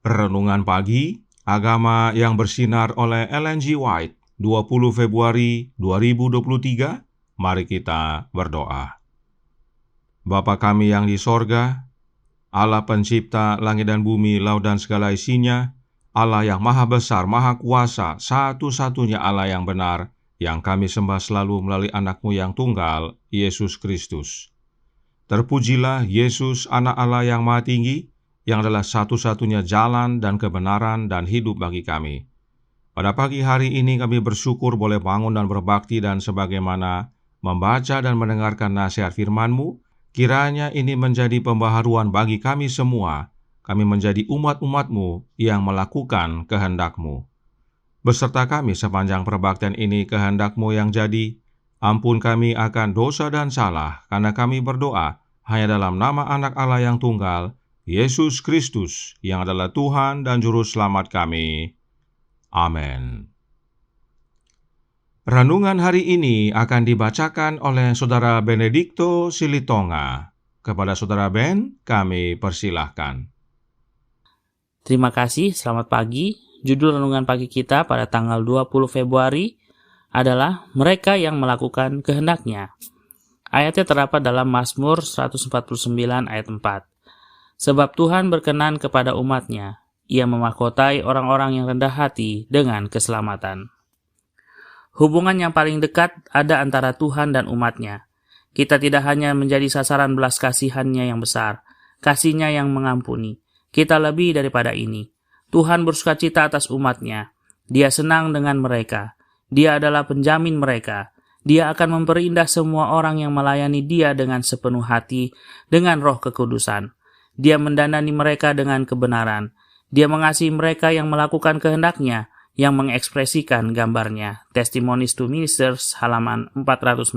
Renungan Pagi, Agama yang Bersinar oleh Ellen G. White, 20 Februari 2023. Mari kita berdoa. Bapa kami yang di sorga, Allah pencipta langit dan bumi, laut dan segala isinya, Allah yang maha besar, maha kuasa, satu-satunya Allah yang benar, yang kami sembah selalu melalui anak-Mu yang tunggal, Yesus Kristus. Terpujilah Yesus, anak Allah yang maha tinggi, yang adalah satu-satunya jalan dan kebenaran dan hidup bagi kami. Pada pagi hari ini kami bersyukur boleh bangun dan berbakti, dan sebagaimana membaca dan mendengarkan nasihat firman-Mu, kiranya ini menjadi pembaharuan bagi kami semua. Kami menjadi umat-umat-Mu yang melakukan kehendak-Mu. Beserta kami sepanjang perbaktian ini kehendak-Mu yang jadi. Ampun kami akan dosa dan salah, karena kami berdoa hanya dalam nama anak Allah yang tunggal, Yesus Kristus, yang adalah Tuhan dan Juru Selamat kami. Amin. Renungan hari ini akan dibacakan oleh Saudara Benedikto Silitonga. Kepada Saudara Ben, kami persilahkan. Terima kasih, selamat pagi. Judul renungan pagi kita pada tanggal 20 Februari adalah mereka yang melakukan kehendak-Nya. Ayatnya terdapat dalam Mazmur 149 ayat 4. Sebab Tuhan berkenan kepada umat-Nya, Ia memahkotai orang-orang yang rendah hati dengan keselamatan. Hubungan yang paling dekat ada antara Tuhan dan umat-Nya. Kita tidak hanya menjadi sasaran belas kasihan-Nya yang besar, kasih-Nya yang mengampuni. Kita lebih daripada ini. Tuhan bersukacita atas umat-Nya. Dia senang dengan mereka. Dia adalah penjamin mereka. Dia akan memperindah semua orang yang melayani Dia dengan sepenuh hati, dengan Roh Kekudusan. Dia mendandani mereka dengan kebenaran. Dia mengasihi mereka yang melakukan kehendak-Nya, yang mengekspresikan gambar-Nya. Testimonies to Ministers, halaman 414.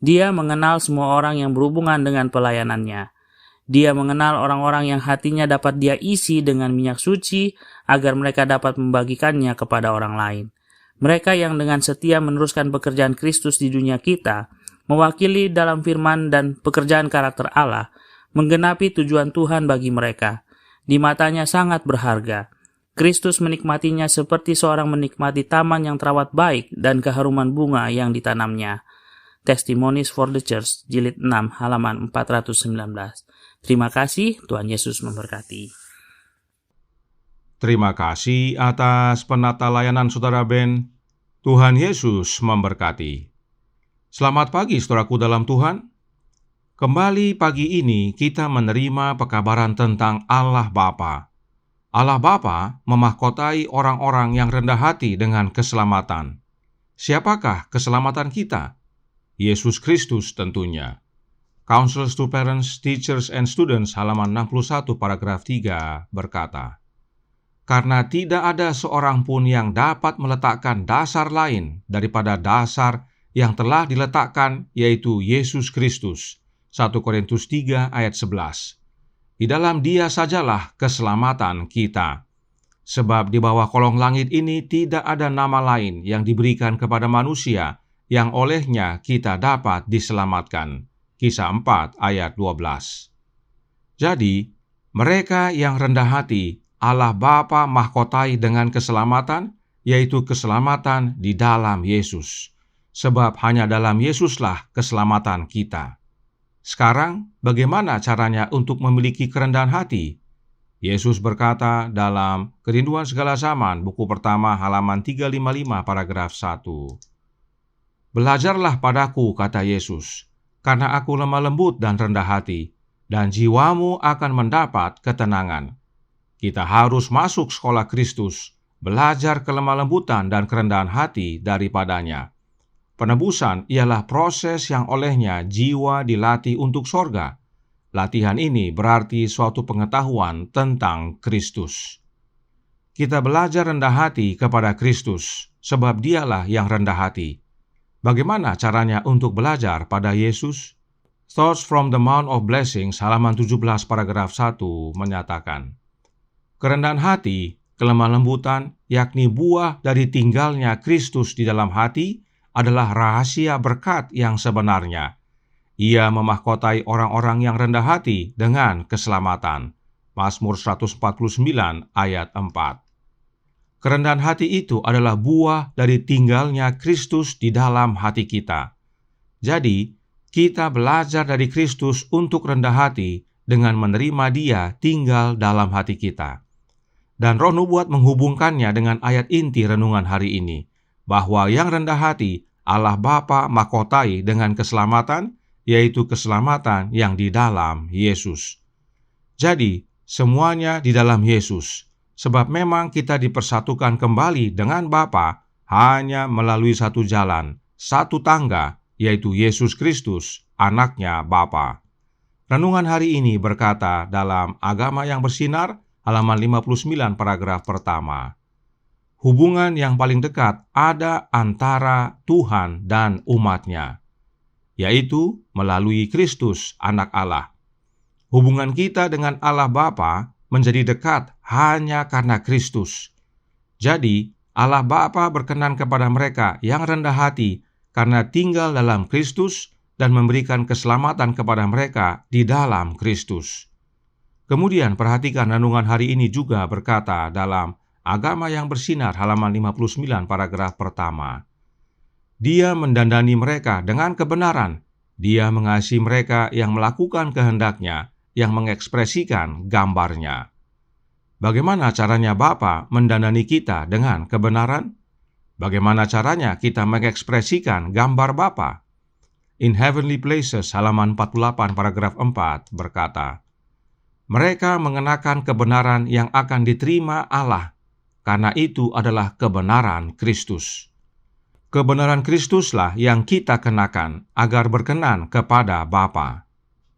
Dia mengenal semua orang yang berhubungan dengan pelayanan-Nya. Dia mengenal orang-orang yang hatinya dapat Dia isi dengan minyak suci, agar mereka dapat membagikannya kepada orang lain. Mereka yang dengan setia meneruskan pekerjaan Kristus di dunia kita, mewakili dalam firman dan pekerjaan karakter Allah, menggenapi tujuan Tuhan bagi mereka. Di matanya sangat berharga. Kristus menikmatinya seperti seorang menikmati taman yang terawat baik dan keharuman bunga yang ditanamnya. Testimonies for the Church, jilid 6, halaman 419. Terima kasih, Tuhan Yesus memberkati. Terima kasih atas penata layanan Saudara Ben. Tuhan Yesus memberkati. Selamat pagi saudaraku dalam Tuhan. Kembali pagi ini kita menerima pekabaran tentang Allah Bapa. Allah Bapa memahkotai orang-orang yang rendah hati dengan keselamatan. Siapakah keselamatan kita? Yesus Kristus tentunya. Counsels to Parents, Teachers, and Students, halaman 61 paragraf 3 berkata, karena tidak ada seorang pun yang dapat meletakkan dasar lain daripada dasar yang telah diletakkan, yaitu Yesus Kristus. 1 Korintus 3 ayat 11. Di dalam Dia sajalah keselamatan kita. Sebab di bawah kolong langit ini tidak ada nama lain yang diberikan kepada manusia, yang olehnya kita dapat diselamatkan. Kisah 4 ayat 12. Jadi, mereka yang rendah hati, Allah Bapa mahkotai dengan keselamatan, yaitu keselamatan di dalam Yesus. Sebab hanya dalam Yesuslah keselamatan kita. Sekarang, bagaimana caranya untuk memiliki kerendahan hati? Yesus berkata dalam Kerinduan Segala Zaman, buku pertama halaman 355 paragraf 1. Belajarlah padaku, kata Yesus, karena aku lemah lembut dan rendah hati, dan jiwamu akan mendapat ketenangan. Kita harus masuk sekolah Kristus, belajar kelemah lembutan dan kerendahan hati daripadanya. Penebusan ialah proses yang olehnya jiwa dilatih untuk sorga. Latihan ini berarti suatu pengetahuan tentang Kristus. Kita belajar rendah hati kepada Kristus, sebab Dialah yang rendah hati. Bagaimana caranya untuk belajar pada Yesus? Thoughts from the Mount of Blessings, halaman 17 paragraf 1 menyatakan, kerendahan hati, kelemah lembutan, yakni buah dari tinggalnya Kristus di dalam hati, adalah rahasia berkat yang sebenarnya. Ia memahkotai orang-orang yang rendah hati dengan keselamatan. Mazmur 149 ayat 4. Kerendahan hati itu adalah buah dari tinggalnya Kristus di dalam hati kita. Jadi, kita belajar dari Kristus untuk rendah hati dengan menerima Dia tinggal dalam hati kita. Dan Roh Nubuat menghubungkannya dengan ayat inti renungan hari ini, bahwa yang rendah hati Allah Bapa mahkotai dengan keselamatan, yaitu keselamatan yang di dalam Yesus. Jadi, semuanya di dalam Yesus, sebab memang kita dipersatukan kembali dengan Bapa hanya melalui satu jalan, satu tangga, yaitu Yesus Kristus, anaknya Bapa. Renungan hari ini berkata dalam Agama yang Bersinar, halaman 59 paragraf pertama. Hubungan yang paling dekat ada antara Tuhan dan umatnya, yaitu melalui Kristus, anak Allah. Hubungan kita dengan Allah Bapa menjadi dekat hanya karena Kristus. Jadi, Allah Bapa berkenan kepada mereka yang rendah hati karena tinggal dalam Kristus dan memberikan keselamatan kepada mereka di dalam Kristus. Kemudian perhatikan renungan hari ini juga berkata dalam Agama yang Bersinar halaman 59 paragraf pertama. Dia mendandani mereka dengan kebenaran. Dia mengasihi mereka yang melakukan kehendaknya, yang mengekspresikan gambarnya. Bagaimana caranya Bapa mendandani kita dengan kebenaran? Bagaimana caranya kita mengekspresikan gambar Bapa? In Heavenly Places halaman 48 paragraf 4 berkata, mereka mengenakan kebenaran yang akan diterima Allah, karena itu adalah kebenaran Kristus. Kebenaran Kristuslah yang kita kenakan agar berkenan kepada Bapa.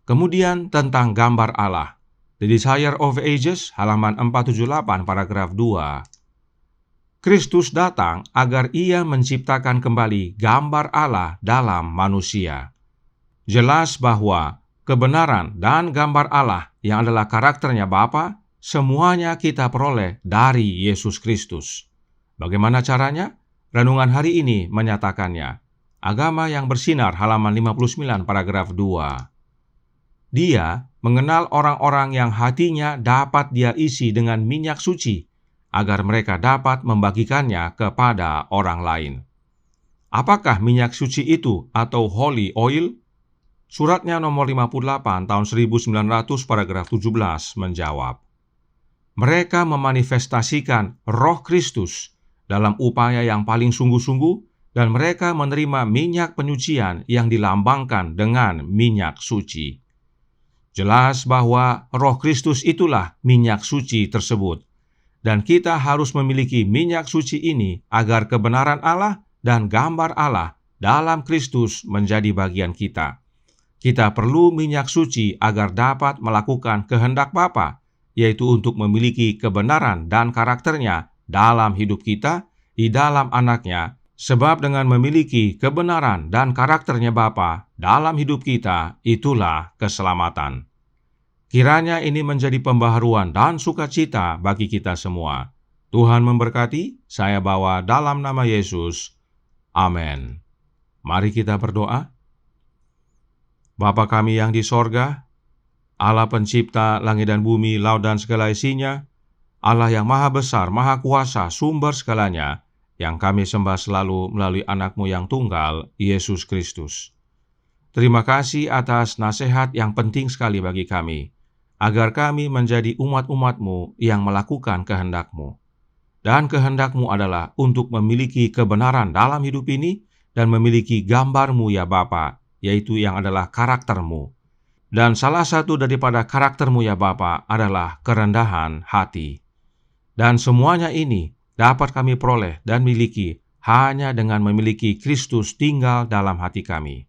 Kemudian tentang gambar Allah, The Desire of Ages halaman 478 paragraf 2. Kristus datang agar Ia menciptakan kembali gambar Allah dalam manusia. Jelas bahwa kebenaran dan gambar Allah yang adalah karakternya Bapa, semuanya kita peroleh dari Yesus Kristus. Bagaimana caranya? Renungan hari ini menyatakannya. Agama yang Bersinar halaman 59 paragraf 2. Dia mengenal orang-orang yang hatinya dapat Dia isi dengan minyak suci, agar mereka dapat membagikannya kepada orang lain. Apakah minyak suci itu atau holy oil? Suratnya nomor 58 tahun 1900 paragraf 17 menjawab, mereka memanifestasikan Roh Kristus dalam upaya yang paling sungguh-sungguh, dan mereka menerima minyak penyucian yang dilambangkan dengan minyak suci. Jelas bahwa Roh Kristus itulah minyak suci tersebut, dan kita harus memiliki minyak suci ini agar kebenaran Allah dan gambar Allah dalam Kristus menjadi bagian kita. Kita perlu minyak suci agar dapat melakukan kehendak Bapa, yaitu untuk memiliki kebenaran dan karakternya dalam hidup kita, di dalam anaknya, sebab dengan memiliki kebenaran dan karakternya Bapa dalam hidup kita, itulah keselamatan. Kiranya ini menjadi pembaharuan dan sukacita bagi kita semua. Tuhan memberkati, saya bawa dalam nama Yesus. Amin. Mari kita berdoa. Bapa kami yang di sorga, Allah pencipta langit dan bumi, laut dan segala isinya, Allah yang maha besar, maha kuasa, sumber segalanya, yang kami sembah selalu melalui anak-Mu yang tunggal, Yesus Kristus. Terima kasih atas nasihat yang penting sekali bagi kami, agar kami menjadi umat-umat-Mu yang melakukan kehendak-Mu. Dan kehendak-Mu adalah untuk memiliki kebenaran dalam hidup ini dan memiliki gambar-Mu ya Bapa, yaitu yang adalah karakter-Mu. Dan salah satu daripada karakter-Mu ya Bapa adalah kerendahan hati. Dan semuanya ini dapat kami peroleh dan miliki hanya dengan memiliki Kristus tinggal dalam hati kami.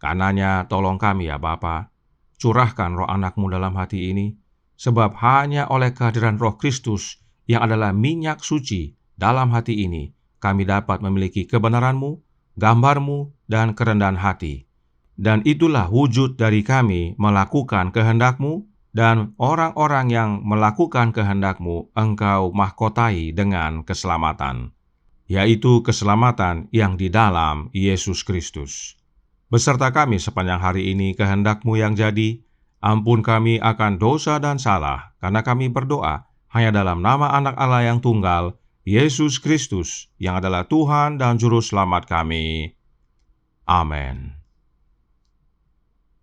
Karenanya tolong kami ya Bapa, curahkan roh anak-Mu dalam hati ini, sebab hanya oleh kehadiran roh Kristus yang adalah minyak suci dalam hati ini, kami dapat memiliki kebenaran-Mu, gambar-Mu, dan kerendahan hati. Dan itulah wujud dari kami melakukan kehendak-Mu, dan orang-orang yang melakukan kehendak-Mu Engkau mahkotai dengan keselamatan, yaitu keselamatan yang di dalam Yesus Kristus. Beserta kami sepanjang hari ini kehendak-Mu yang jadi, Ampun kami akan dosa dan salah, karena kami berdoa hanya dalam nama Anak Allah yang tunggal, Yesus Kristus, yang adalah Tuhan dan Juru Selamat kami. Amin.